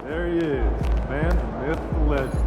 There he is, the man, the myth, the legend.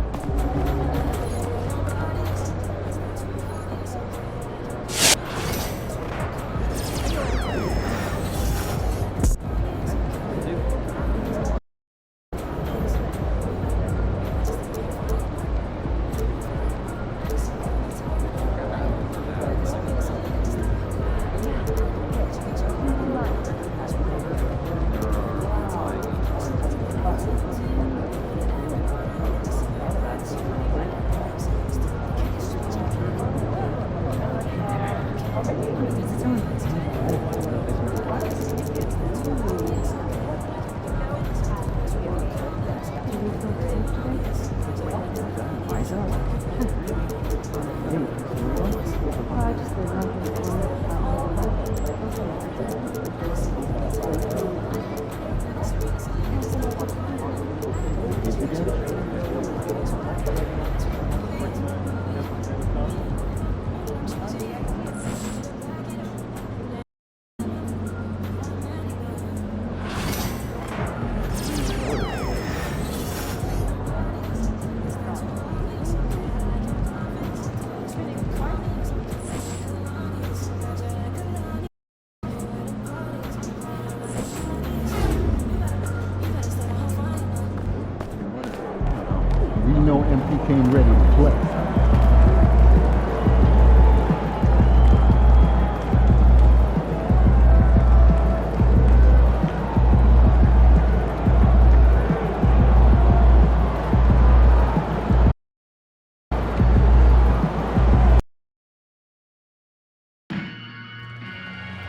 We know MP came ready to play.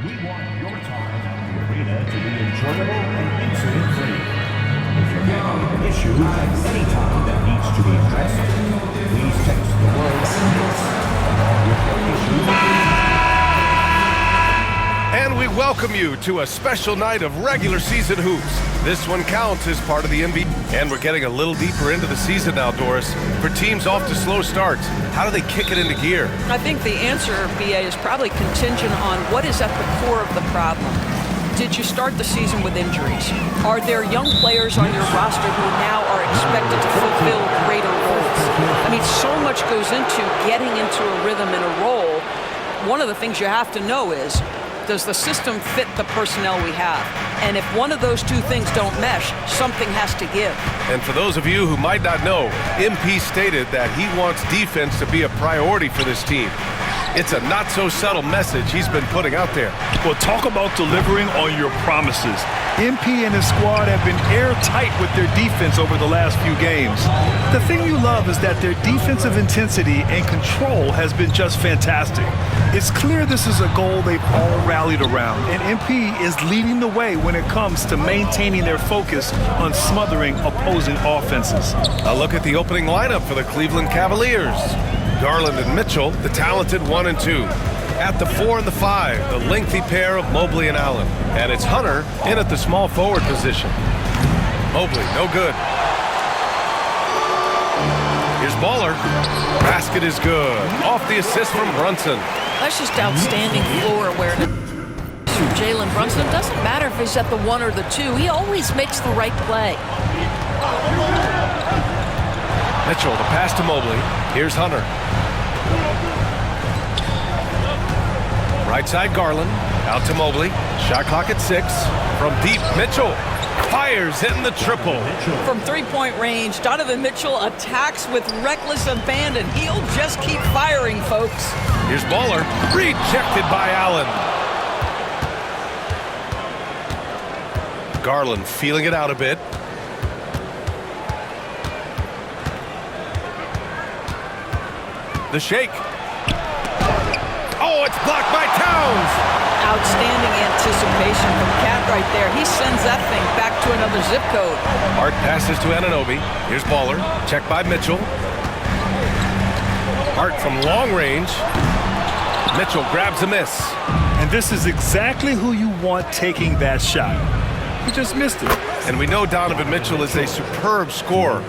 We want your time at the arena to be enjoyable and incident-free. If you're having an issue at any time that needs to be addressed, please text the word "NITS" along with your issue. And we welcome you to a special night of regular season hoops. This one counts as part of the NBA. And we're getting a little deeper into the season now, Doris. For teams off to slow starts, how do they kick it into gear? I think the answer, BA, is probably contingent on what is at the core of the problem. Did you start the season with injuries? Are there young players on your roster who now are expected to fulfill greater roles? I mean, so much goes into getting into a rhythm and a role. One of the things you have to know is, does the system fit the personnel we have? And if one of those two things don't mesh, something has to give. And for those of you who might not know, MP stated that he wants defense to be a priority for this team. It's a not-so-subtle message he's been putting out there. Well, talk about delivering on your promises. MP and his squad have been airtight with their defense over the last few games. The thing you love is that their defensive intensity and control has been just fantastic. It's clear this is a goal they've all rallied around, and MP is leading the way when it comes to maintaining their focus on smothering opposing offenses. A look at the opening lineup for the Cleveland Cavaliers. Garland and Mitchell, the talented 1 and 2. At the 4 and the 5, the lengthy pair of Mobley and Allen. And it's Hunter in at the small forward position. Mobley, no good. Here's Baller. Basket is good. Off the assist from Brunson. That's just outstanding floor awareness from Jalen Brunson. It doesn't matter if he's at the 1 or the 2. He always makes the right play. Mitchell, the pass to Mobley. Here's Hunter. Right side Garland. Out to Mobley. Shot clock at 6. From deep, Mitchell fires, hitting the triple. From three-point range, Donovan Mitchell attacks with reckless abandon. He'll just keep firing, folks. Here's Baller. Rejected by Allen. Garland feeling it out a bit. The shake. Oh, it's blocked by Towns. Outstanding anticipation from Cat right there. He sends that thing back to another zip code. Hart passes to Anunoby. Here's Baller. Checked by Mitchell. Hart from long range. Mitchell grabs a miss. And this is exactly who you want taking that shot. He just missed it. And we know Donovan Mitchell is a superb scorer.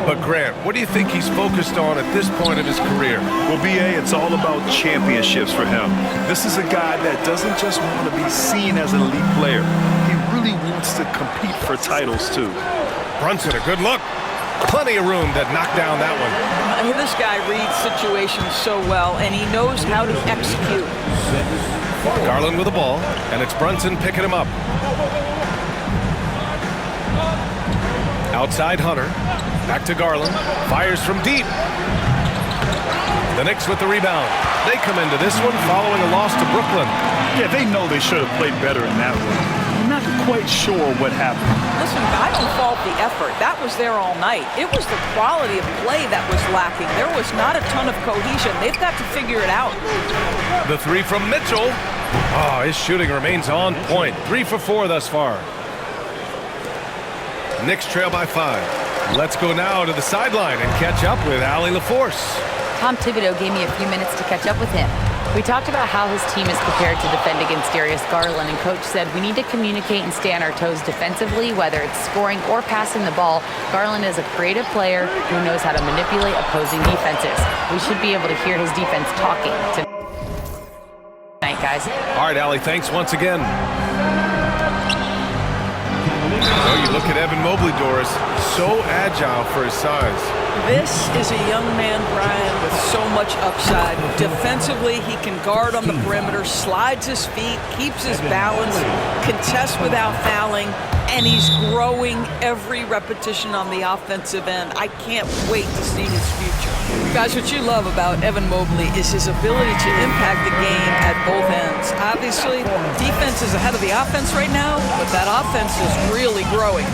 But Grant, what do you think he's focused on at this point of his career? Well, BA, it's all about championships for him. This is a guy that doesn't just want to be seen as an elite player. He really wants wants to compete for titles too. Brunson, a good look. Plenty of room to knock down that one. This guy reads situations so well, and he knows how to execute. Garland with the ball, and it's Brunson picking him up. Outside Hunter. Back to Garland. Fires from deep. The Knicks with the rebound. They come into this one following a loss to Brooklyn. Yeah, they know they should have played better in that one. I'm not quite sure what happened. Listen, I don't fault the effort. That was there all night. It was the quality of play that was lacking. There was not a ton of cohesion. They've got to figure it out. The three from Mitchell. Oh, his shooting remains on point. 3 for 4 thus far. Knicks trail by 5. Let's go now to the sideline and catch up with Allie LaForce. Tom Thibodeau gave me a few minutes to catch up with him. We talked about how his team is prepared to defend against Darius Garland, and Coach said we need to communicate and stay on our toes defensively, whether it's scoring or passing the ball. Garland is a creative player who knows how to manipulate opposing defenses. We should be able to hear his defense talking tonight, guys. All right, Allie, thanks once again. Oh, you look at Evan Mobley, Doris. So agile for his size. This is a young man, Brian, with so much upside. Defensively, he can guard on the perimeter, slides his feet, keeps his balance, contests without fouling, and he's growing every repetition on the offensive end. I can't wait to see his future. Guys, what you love about Evan Mobley is his ability to impact the game at both ends. Obviously, defense is ahead of the offense right now, but that offense is really growing.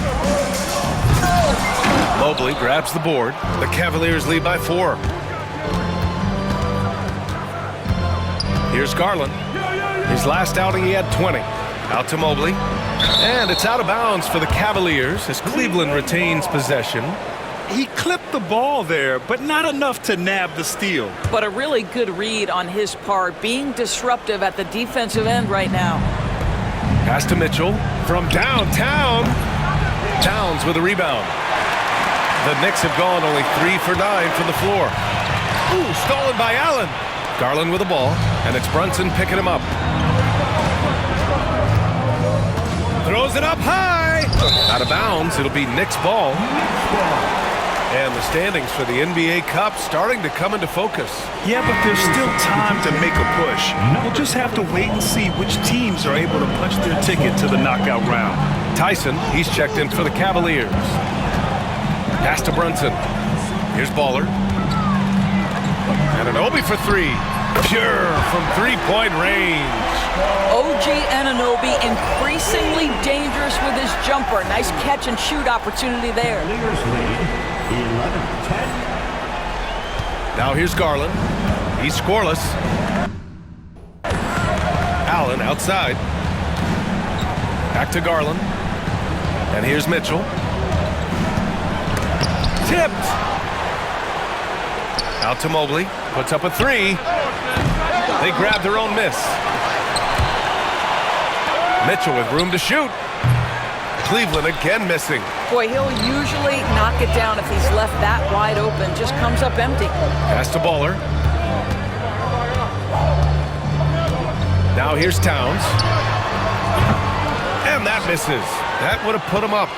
Mobley grabs the board. The Cavaliers lead by 4. Here's Garland. His last outing, he had 20. Out to Mobley. And it's out of bounds for the Cavaliers as Cleveland retains possession. He clipped the ball there, but not enough to nab the steal. But a really good read on his part, being disruptive at the defensive end right now. Pass to Mitchell from downtown. Towns with a rebound. The Knicks have gone only 3 for 9 from the floor. Ooh, stolen by Allen. Garland with the ball, and it's Brunson picking him up. Throws it up high. Out of bounds. It'll be Knicks ball. And the standings for the NBA Cup starting to come into focus. Yeah, but there's still time to make a push. We'll just have to wait and see which teams are able to punch their ticket to the knockout round. Tyson, he's checked in for the Cavaliers. Pass to Brunson. Here's Baller. Anunoby for 3. Pure from three-point range. OG Anunoby increasingly dangerous with his jumper. Nice catch and shoot opportunity there. Cavaliers lead 11-10. Now here's Garland. He's scoreless. Allen outside. Back to Garland. And here's Mitchell. Tipped. Out to Mobley. Puts up a 3. They grab their own miss. Mitchell with room to shoot. Cleveland again missing. Boy, he'll usually knock it down if he's left that wide open. Just comes up empty. Pass to Baller. Now here's Towns. And that misses. That would have put him up.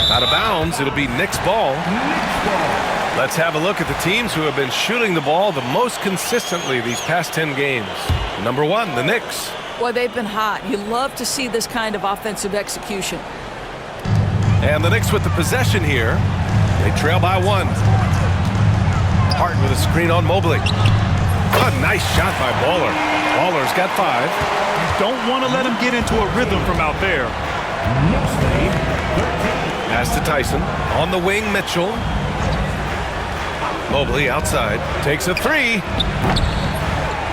Out of bounds, it'll be Knicks ball. Let's have a look at the teams who have been shooting the ball the most consistently these past 10 games. Number 1, the Knicks. Boy, they've been hot. You love to see this kind of offensive execution. And the Knicks with the possession here. They trail by 1. Hart with a screen on Mobley. A nice shot by Baller. Baller's got 5. Don't want to let him get into a rhythm from out there. Knicks lead 13. Pass to Tyson. On the wing, Mitchell. Mobley outside. Takes a 3.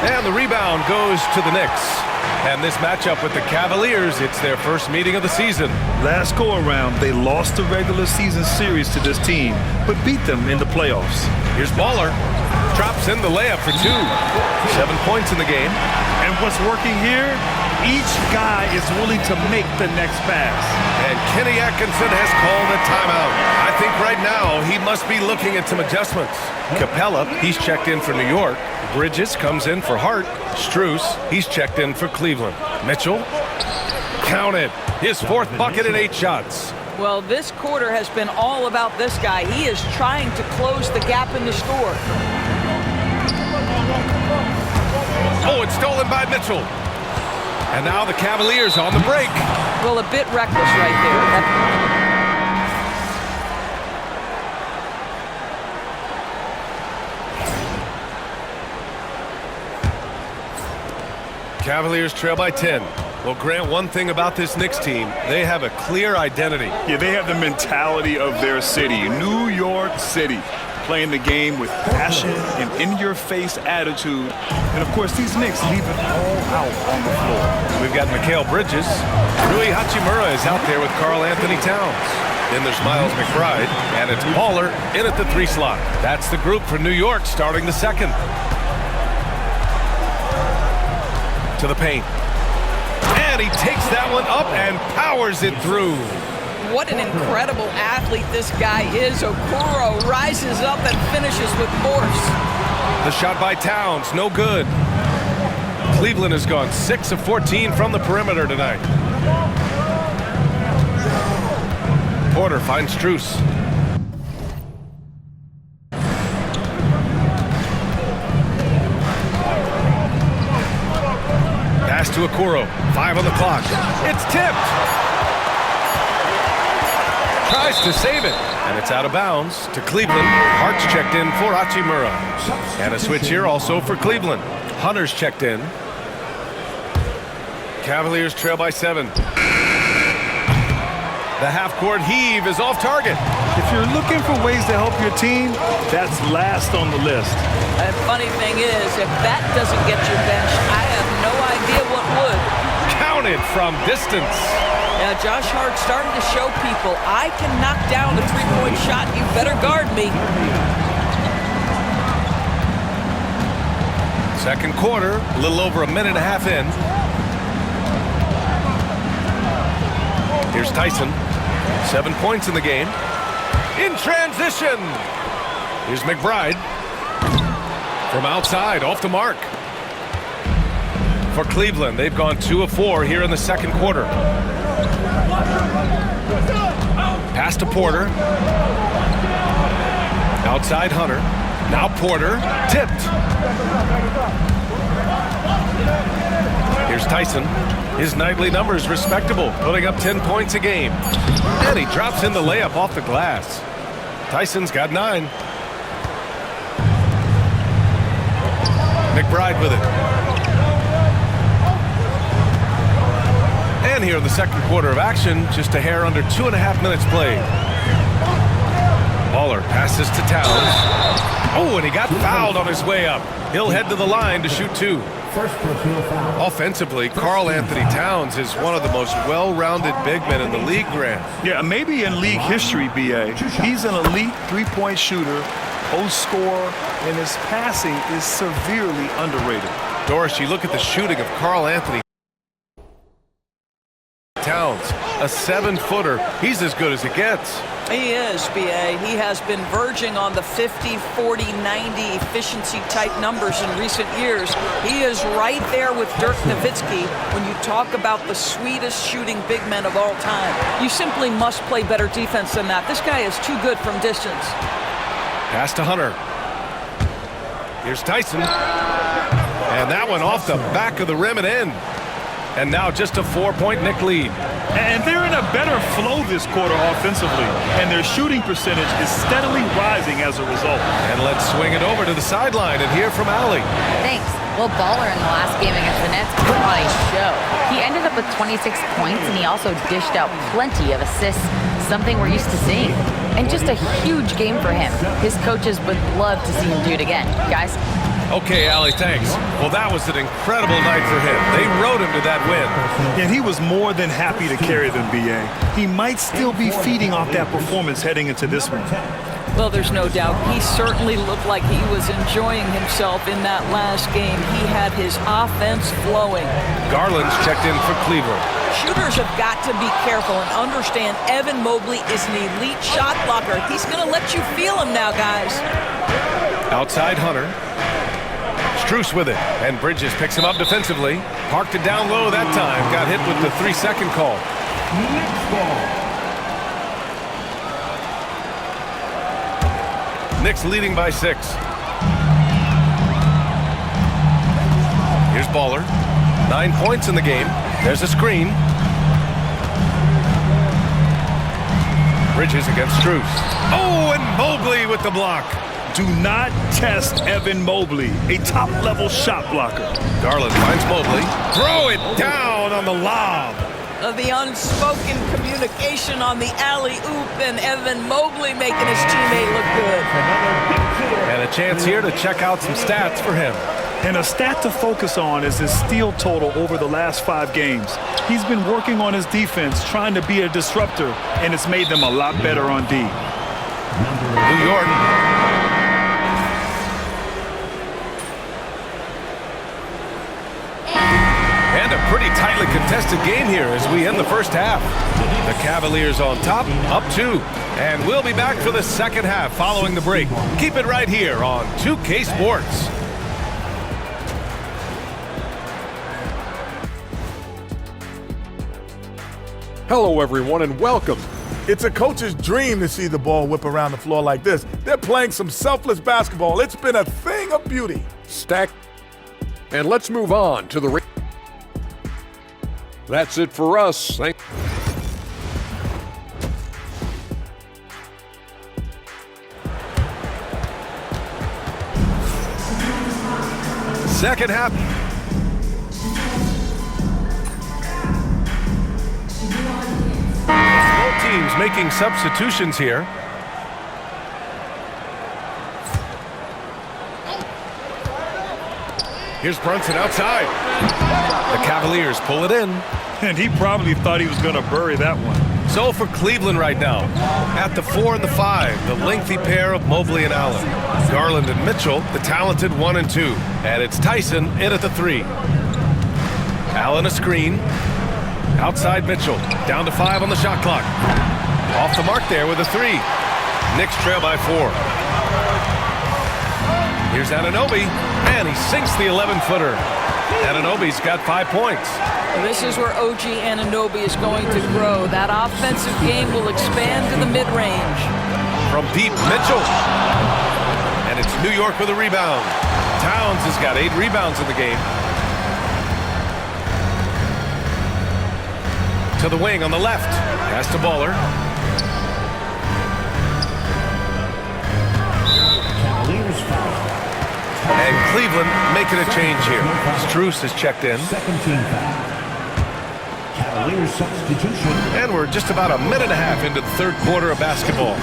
And the rebound goes to the Knicks. And this matchup with the Cavaliers, it's their first meeting of the season. Last go-around, they lost the regular season series to this team, but beat them in the playoffs. Here's Baller. Drops in the layup for 2. 7 points in the game. And what's working here? Each guy is willing to make the next pass. And Kenny Atkinson has called a timeout. I think right now he must be looking at some adjustments. Capella, he's checked in for New York. Bridges comes in for Hart. Strus, he's checked in for Cleveland. Mitchell Count it. His 4th bucket in 8 shots. Well, this quarter has been all about this guy. He is trying to close the gap in the score. Oh, it's stolen by Mitchell. And now the Cavaliers on the break. Well, a bit reckless right there. Cavaliers trail by 10. Well, Grant, one thing about this Knicks team, they have a clear identity. Yeah, they have the mentality of their city, New York City, playing the game with passion and in-your-face attitude. And, of course, these Knicks leave it all out on the floor. We've got Mikal Bridges. Rui Hachimura is out there with Karl Anthony Towns. Then there's Miles McBride, and it's Baller in at the 3 slot. That's the group for New York starting the 2nd. To the paint. And he takes that one up and powers it through. What an incredible athlete this guy is. Okoro rises up and finishes with force. The shot by Towns, no good. Cleveland has gone 6 of 14 from the perimeter tonight. Porter finds Strus. Pass to Okoro. 5 on the clock. It's tipped. Tries to save it. And it's out of bounds to Cleveland. Hart's checked in for Hachimura. And a switch here also for Cleveland. Hunter's checked in. Cavaliers trail by 7. The half-court heave is off target. If you're looking for ways to help your team, that's last on the list. And funny thing is, if that doesn't get you benched, I have no idea what would. Counted from distance. Now, Josh Hart starting to show people, I can knock down a 3-point shot. You better guard me. Second quarter, a little over a minute and a half in. Here's Tyson. 7 points in the game. In transition. Here's McBride. From outside, off the mark. For Cleveland, they've gone 2 of 4 here in the second quarter. Pass to Porter. Outside Hunter. Now Porter. Tipped. Here's Tyson. His nightly numbers respectable, putting up 10 points a game. And he drops in the layup off the glass. Tyson's got 9. McBride with it. And here in the second quarter of action, just a hair under 2.5 minutes played. Baller passes to Towns. Oh, and he got fouled on his way up. He'll head to the line to shoot 2. Offensively, Karl Anthony Towns is one of the most well-rounded big men in the league, Grant. Yeah, maybe in league history, B.A. He's an elite 3-point shooter, post scorer, and his passing is severely underrated. Doris, you look at the shooting of Karl Anthony Towns, a 7-footer. He's as good as it gets. He is, B.A. He has been verging on the 50, 40, 90 efficiency type numbers in recent years. He is right there with Dirk Nowitzki when you talk about the sweetest shooting big men of all time. You simply must play better defense than that. This guy is too good from distance. Pass to Hunter. Here's Tyson. And that one off the back of the rim and in. And now just a 4-point Knick lead. And they're in a better flow this quarter offensively, and their shooting percentage is steadily rising as a result. And let's swing it over to the sideline and hear from Allie. Thanks. Well, Baller in the last game against the Nets put on a show. He ended up with 26 points, and he also dished out plenty of assists, something we're used to seeing. And just a huge game for him. His coaches would love to see him do it again. Guys? Okay, Allie, thanks. Well, that was an incredible night for him. They rode him to that win. And he was more than happy to carry them, B.A. He might still be feeding off that performance heading into this one. Well, there's no doubt. He certainly looked like he was enjoying himself in that last game. He had his offense flowing. Garland's checked in for Cleveland. Shooters have got to be careful and understand Evan Mobley is an elite shot blocker. He's going to let you feel him now, guys. Outside Hunter. Strus with it, and Bridges picks him up defensively. Parked it down low that time. Got hit with the 3-second call. Next ball. Knicks leading by 6. Here's Baller. 9 points in the game. There's a screen. Bridges against Strus. Oh, and Mobley with the block. Do not test Evan Mobley, a top-level shot blocker. Garland finds Mobley. Throw it down on the lob. The unspoken communication on the alley-oop, and Evan Mobley making his teammate look good. And a chance here to check out some stats for him. And a stat to focus on is his steal total over the last 5 games. He's been working on his defense, trying to be a disruptor, and it's made them a lot better on D. New York. And a pretty tightly contested game here as we end the first half. The Cavaliers on top, up 2. And we'll be back for the second half following the break. Keep it right here on 2K Sports. Hello, everyone, and welcome. It's a coach's dream to see the ball whip around the floor like this. They're playing some selfless basketball. It's been a thing of beauty. Stack. And let's move on to the... That's it for us. Second half. Both teams making substitutions here. Here's Brunson outside. The Cavaliers pull it in. And he probably thought he was going to bury that one. So for Cleveland right now, at the 4 and the 5, the lengthy pair of Mobley and Allen. Garland and Mitchell, the talented 1 and 2. And it's Tyson in at the 3. Allen a screen. Outside Mitchell, down to 5 on the shot clock. Off the mark there with a 3. Knicks trail by 4. Here's Anunoby, and he sinks the 11-footer. Anunoby's got 5 points. This is where OG Anunoby is going to grow. That offensive game will expand to the mid-range. From deep, Mitchell. And it's New York with a rebound. Towns has got 8 rebounds in the game. To the wing on the left. Pass to Baller. Cavaliers foul. And Cleveland making a change here. Strus has checked in. Second team foul. Cavaliers substitution. And we're just about a minute and a half into the third quarter of basketball.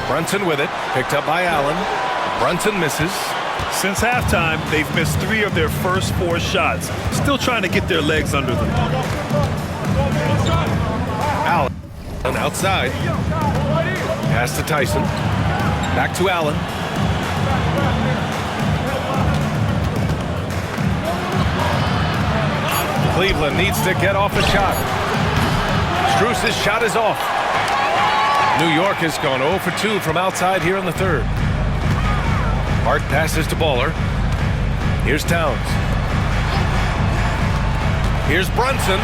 Brunson with it. Picked up by Allen. Brunson misses. Since halftime, they've missed 3 of their first 4 shots. Still trying to get their legs under them. Allen outside. Pass to Tyson. Back to Allen. Cleveland needs to get off a shot. Strus's shot is off. New York has gone 0 for 2 from outside here in the third. Hart passes to Baller. Here's Towns. Here's Brunson.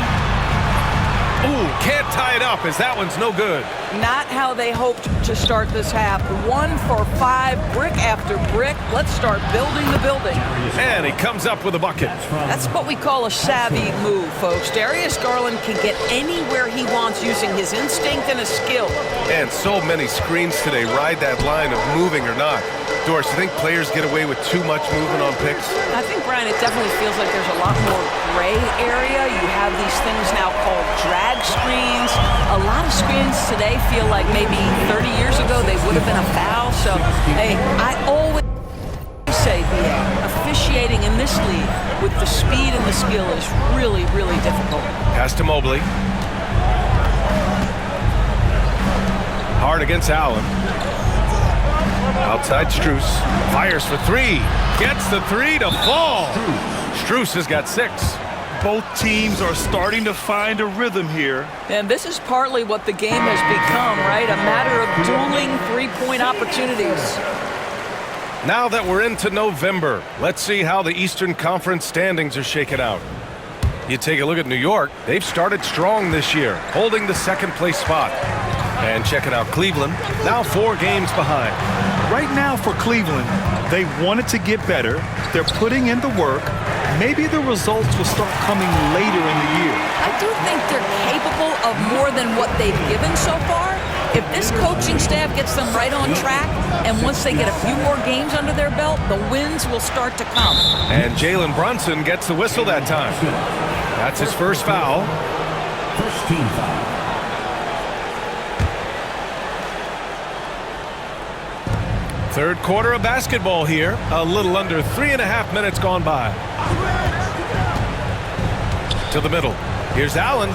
Ooh, can't tie it up as that one's no good. Not how they hoped to start this half. 1 for 5, brick after brick. Let's start building the building. And he comes up with a bucket. That's what we call a savvy move, folks. Darius Garland can get anywhere he wants using his instinct and his skill. And so many screens today ride that line of moving or not. Doris, you think players get away with too much movement on picks? I think, Brian, it definitely feels like there's a lot more gray area. You have these things now called drag screens. A lot of screens today feel like maybe 30 years ago they would have been a foul. So, hey, I always say officiating in this league with the speed and the skill is really, really difficult. Pass to Mobley. Hard against Allen. Outside Strus. Fires for 3. Gets the 3 to fall. Strus has got 6. Both teams are starting to find a rhythm here. And this is partly what the game has become, right? A matter of dueling three-point opportunities. Now that we're into November, let's see how the Eastern Conference standings are shaken out. You take a look at New York. They've started strong this year, holding the second-place spot. And checking out Cleveland, now 4 games behind. Right now for Cleveland, they wanted to get better. They're putting in the work. Maybe the results will start coming later in the year. I do think they're capable of more than what they've given so far. If this coaching staff gets them right on track, and once they get a few more games under their belt, the wins will start to come. And Jalen Brunson gets the whistle that time. That's his first foul. First team foul. Third quarter of basketball here. A little under 3.5 minutes gone by. To the middle. Here's Allen.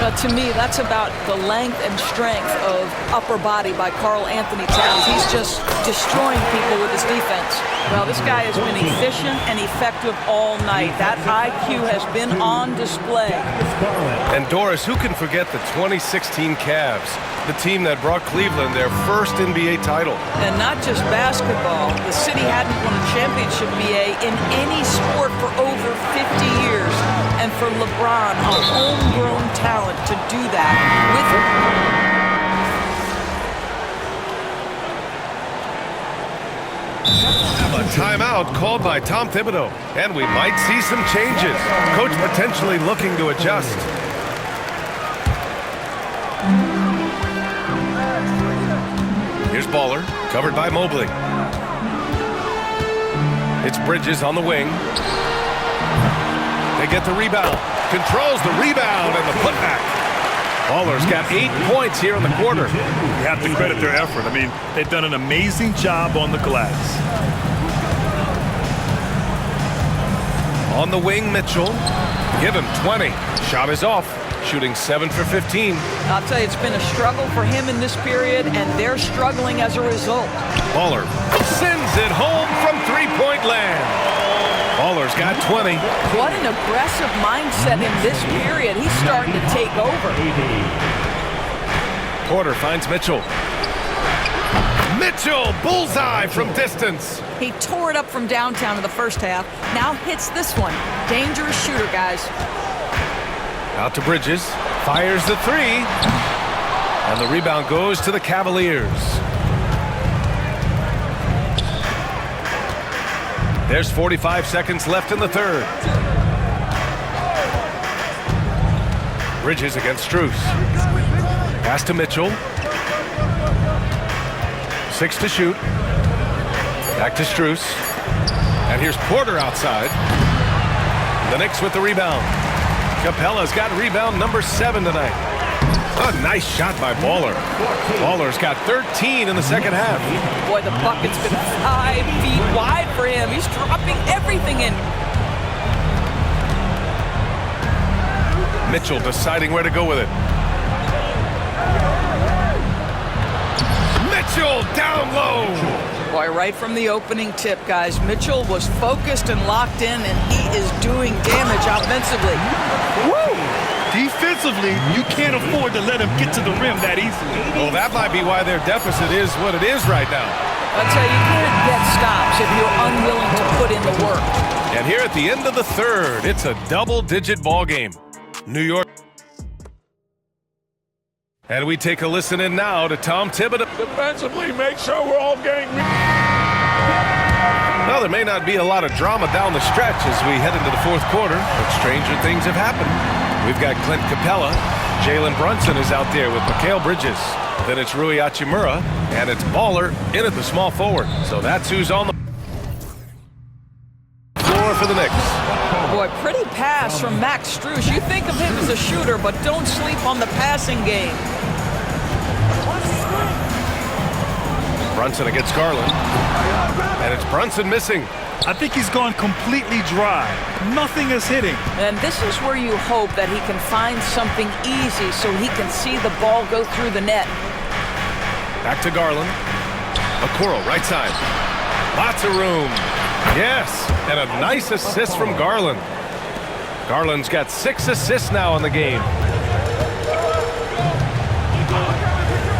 To me, that's about the length and strength of upper body by Karl Anthony Towns. He's just destroying people with his defense. Well, this guy has been efficient and effective all night. That IQ has been on display. And Doris, who can forget the 2016 Cavs, the team that brought Cleveland their first NBA title? And not just basketball. The city hadn't won a championship BA in any sport for over 50 years. And for LeBron, a homegrown talent, to do that with a timeout called by Tom Thibodeau. And we might see some changes. Coach potentially looking to adjust. Here's Baller, covered by Mobley. It's Bridges on the wing. They get the rebound. Controls the rebound and the putback. Baller's got 8 points here in the quarter. You have to credit their effort. I mean, they've done an amazing job on the glass. On the wing, Mitchell. Give him 20. Shot is off. Shooting 7 for 15. I'll tell you, it's been a struggle for him in this period, and they're struggling as a result. Baller sends it home from three-point land. Baller's got 20. What an aggressive mindset in this period. He's starting to take over. Porter finds Mitchell. Mitchell, bullseye from distance. He tore it up from downtown in the first half. Now hits this one. Dangerous shooter, guys. Out to Bridges. Fires the 3. And the rebound goes to the Cavaliers. There's 45 seconds left in the third. Bridges against Strus. Pass to Mitchell. 6 to shoot. Back to Strus. And here's Porter outside. The Knicks with the rebound. Capella's got rebound number 7 tonight. A nice shot by Baller. Baller's got 13 in the second half. Boy, the bucket's been 5 feet wide for him. He's dropping everything in. Mitchell deciding where to go with it. Mitchell down low. Boy, right from the opening tip, guys, Mitchell was focused and locked in, and he is doing damage offensively. Woo! Defensively, you can't afford to let him get to the rim that easily. Well, that might be why their deficit is what it is right now. I'll tell you, you can't get stops if you're unwilling to put in the work. And here at the end of the third, it's a double-digit ball game. New York. And we take a listen in now to Tom Thibodeau. Defensively, make sure we're all getting. Well, there may not be a lot of drama down the stretch as we head into the fourth quarter, but stranger things have happened. We've got Clint Capella. Jalen Brunson is out there with Mikal Bridges. Then it's Rui Hachimura, and it's Baller in at the small forward. So that's who's on the floor for the Knicks. Boy, pretty pass from Max Strus. You think of him as a shooter, but don't sleep on the passing game. Brunson against Garland. And it's Brunson missing. I think he's gone completely dry. Nothing is hitting. And this is where you hope that he can find something easy so he can see the ball go through the net. Back to Garland. Okoro, right side. Lots of room. Yes, and a nice assist from Garland. Garland's got 6 assists now in the game.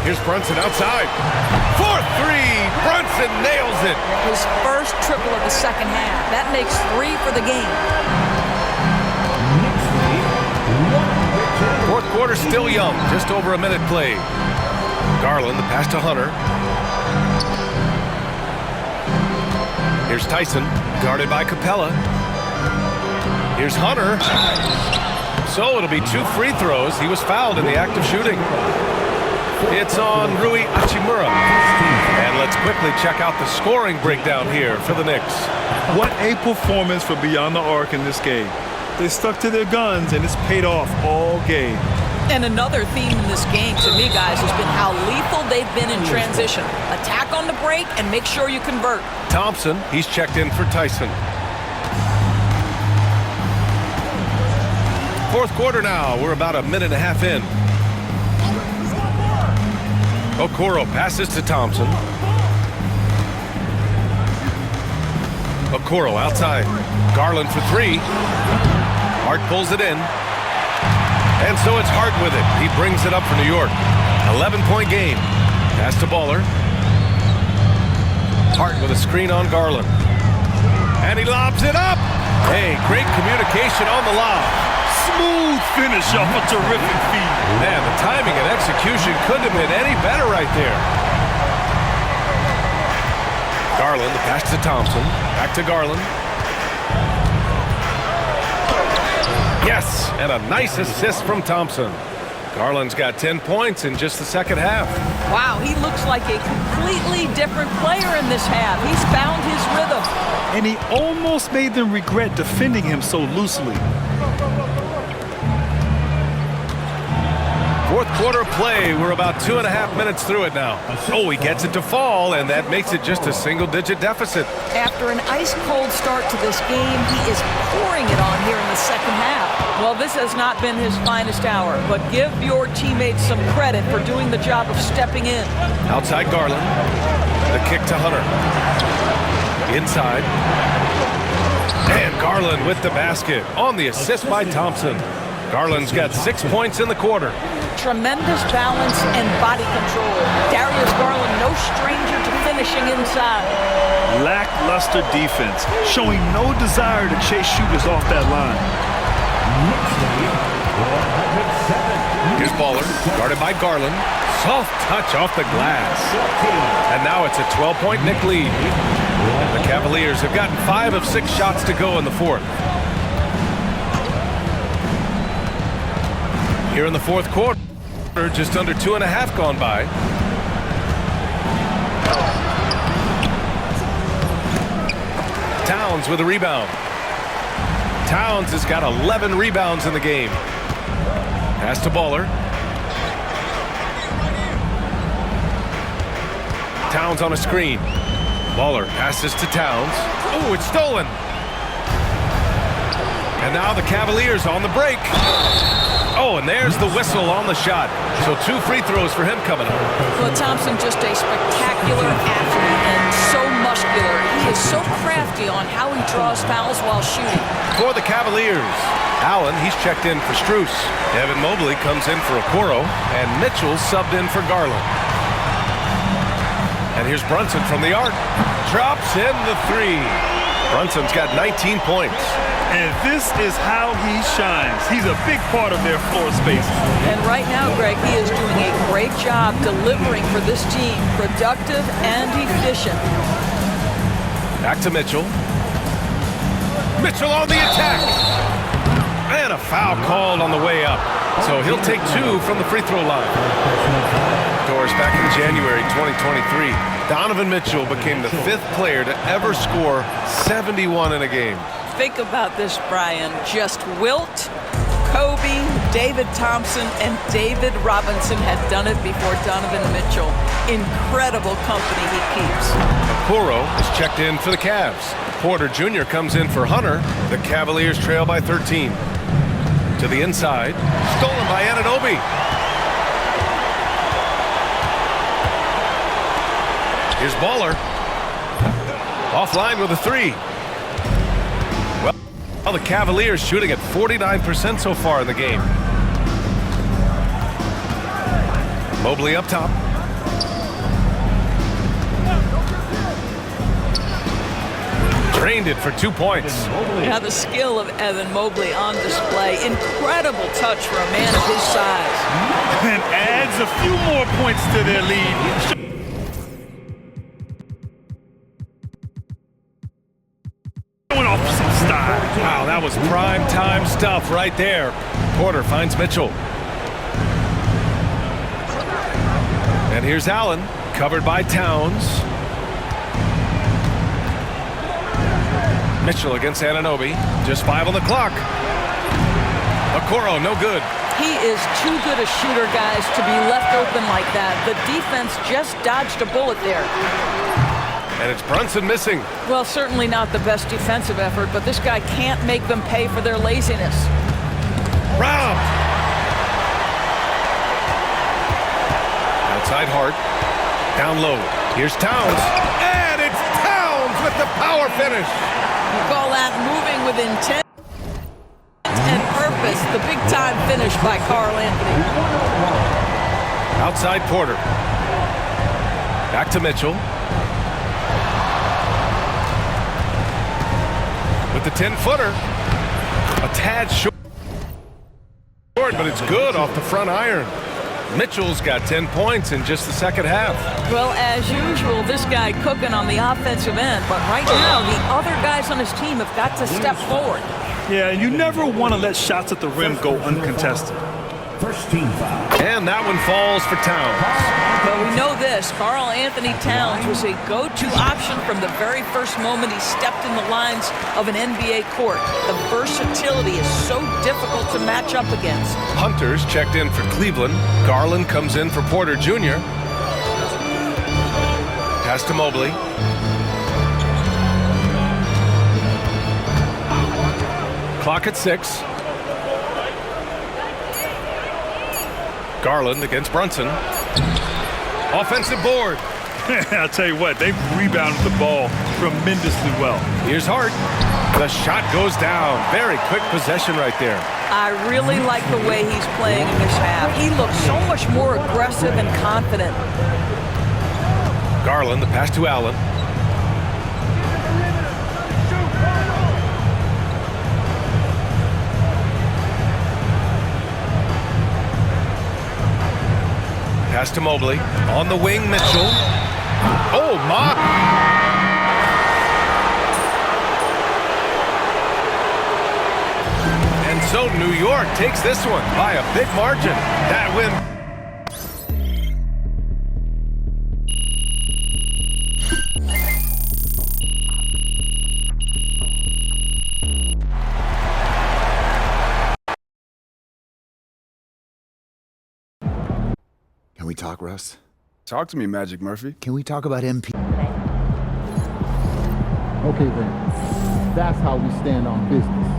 Here's Brunson outside. For three. Brunson nails it. His first triple of the second half. That makes 3 for the game. Fourth quarter still young. Just over a minute played. Garland, the pass to Hunter. Here's Tyson, guarded by Capella. Here's Hunter. So it'll be 2 free throws. He was fouled in the act of shooting. It's on Rui Hachimura. And let's quickly check out the scoring breakdown here for the Knicks. What a performance for Beyond the Arc in this game. They stuck to their guns, and it's paid off all game. And another theme in this game, to me, guys, has been how lethal they've been in transition. Attack on the break and make sure you convert. Thompson, he's checked in for Tyson. Fourth quarter now. We're about a minute and a half in. Okoro passes to Thompson. Okoro outside. Garland for 3. Hart pulls it in. And so it's Hart with it. He brings it up for New York. 11-point game. Pass to Baller. Hart with a screen on Garland. And he lobs it up. Hey, great communication on the lob. Smooth finish off a terrific feed. Man, the timing and execution couldn't have been any better right there. Garland, the pass to Thompson. Back to Garland. Yes, and a nice assist from Thompson. Garland's got 10 points in just the second half. Wow, he looks like a completely different player in this half. He's found his rhythm. And he almost made them regret defending him so loosely. Fourth quarter play. We're about 2.5 minutes through it now. Oh, he gets it to fall, and that makes it just a single-digit deficit. After an ice-cold start to this game, he is pouring it on here in the second half. Well, this has not been his finest hour, but give your teammates some credit for doing the job of stepping in. Outside Garland. The kick to Hunter. Inside. And Garland with the basket on the assist by Thompson. Garland's got 6 points in the quarter. Tremendous balance and body control. Darius Garland, no stranger to finishing inside. Lackluster defense, showing no desire to chase shooters off that line. Here's Baller, guarded by Garland. Soft touch off the glass. And now it's a 12-point Knick lead. The Cavaliers have gotten 5 of 6 shots to go in the fourth. Here in the fourth quarter, just under 2.5 gone by. Towns with a rebound. Towns has got 11 rebounds in the game. Pass to Baller. Towns on a screen. Baller passes to Towns. Oh, it's stolen. And now the Cavaliers on the break. Oh, and there's the whistle on the shot. So 2 free throws for him coming up. Well, Thompson, just a spectacular athlete and so muscular. He is so crafty on how he draws fouls while shooting. For the Cavaliers, Allen, he's checked in for Strus. Evan Mobley comes in for Okoro, and Mitchell subbed in for Garland. And here's Brunson from the arc. Drops in the 3. Brunson's got 19 points. And this is how he shines. He's a big part of their floor space. And right now, Greg, he is doing a great job delivering for this team. Productive and efficient. Back to Mitchell. Mitchell on the attack. And a foul called on the way up. So he'll take 2 from the free throw line. Doors back in January 2023. Donovan Mitchell became the 5th player to ever score 71 in a game. Think about this, Brian. Just Wilt, Kobe, David Thompson, and David Robinson had done it before Donovan Mitchell. Incredible company he keeps. Okoro is checked in for the Cavs. Porter Jr. comes in for Hunter. The Cavaliers trail by 13. To the inside. Stolen by Anunoby. Here's Baller. Offline with a 3. Well, the Cavaliers shooting at 49% so far in the game. Mobley up top. Drained it for 2 points. Now the skill of Evan Mobley on display. Incredible touch for a man of his size. And adds a few more points to their lead. Showing off some style. Wow, that was prime time stuff right there. Porter finds Mitchell. And here's Allen, covered by Towns. Mitchell against Anunoby. Just 5 on the clock. Okoro, no good. He is too good a shooter, guys, to be left open like that. The defense just dodged a bullet there. And it's Brunson missing. Well, certainly not the best defensive effort, but this guy can't make them pay for their laziness. Robbed. Outside Hart. Down low. Here's Towns. And it's Towns with the power finish. You call that moving with intent and purpose. The big-time finish by Karl Anthony. Outside Porter. Back to Mitchell. With the 10-footer. A tad short, but it's good off the front iron. Mitchell's got 10 points in just the second half. Well, as usual, this guy cooking on the offensive end, but right now the other guys on his team have got to step forward. Yeah, you never want to let shots at the rim go uncontested. First team foul. And that one falls for Towns. But we know this, Karl Anthony Towns was a go-to option from the very first moment he stepped in the lines of an NBA court. The versatility is so difficult to match up against. Hunter's checked in for Cleveland. Garland comes in for Porter Jr. Pass to Mobley. Clock at 6. Garland against Brunson. Offensive board. I'll tell you what, they've rebounded the ball tremendously well. Here's Hart. The shot goes down. Very quick possession right there. I really like the way he's playing in this half. He looks so much more aggressive and confident. Garland, the pass to Allen. Pass to Mobley. On the wing, Mitchell. Oh, my. And so New York takes this one by a big margin. That win. Can we talk, Russ? Talk to me, Magic Murphy. Can we talk about MP? Okay then, that's how we stand on business.